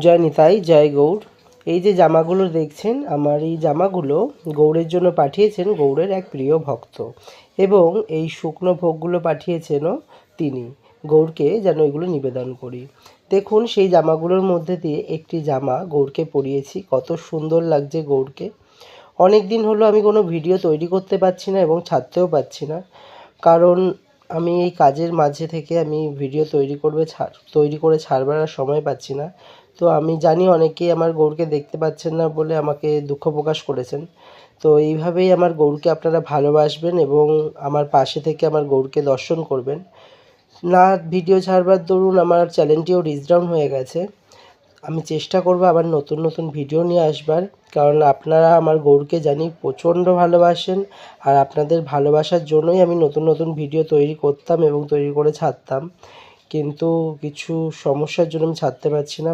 জয় নিতাই, জয় গৌড়। এই যে জামাগুলো দেখছেন, আমার এই জামাগুলো গৌড়ের জন্য পাঠিয়েছেন গৌড়ের এক প্রিয় ভক্ত, এবং এই শুকনো ভোগগুলো পাঠিয়েছেনও তিনি গৌড়কে, যেন এগুলো নিবেদন করি। দেখুন, সেই জামাগুলোর মধ্যে দিয়ে একটি জামা গৌড়কে পরিয়েছি, কত সুন্দর লাগছে গৌড়কে। অনেক দিন হলো আমি কোনো ভিডিও তৈরি করতে পারছি না এবং ছাড়তেও পারছি না, কারণ আমি এই কাজের মাঝে থেকে আমি ভিডিও তৈরি করে ছাড়বার আর সময় পাচ্ছি না। তো আমি জানি অনেকেই আমার গৌড়কে দেখতে পাচ্ছেন না বলে আমাকে দুঃখ প্রকাশ করেছেন। তো এইভাবেই আমার গৌড়কে আপনারা ভালোবাসবেন এবং আমার পাশে থেকে আমার গৌড়কে দর্শন করবেন। না ভিডিও ছাড়বার দরুন আমার চ্যানেলটিও রিচ ডাউন হয়ে গেছে। আমি চেষ্টা করব আবার নতুন নতুন ভিডিও নিয়ে আসবার, কারণ আপনারা আমার গৌড়কে জানি প্রচণ্ড ভালোবাসেন, আর আপনাদের ভালোবাসার জন্যই আমি নতুন নতুন ভিডিও তৈরি করতাম এবং তৈরি করে ছাড়তাম, কিন্তু কিছু সমস্যার জন্য আমি ছাড়তে পারছি না।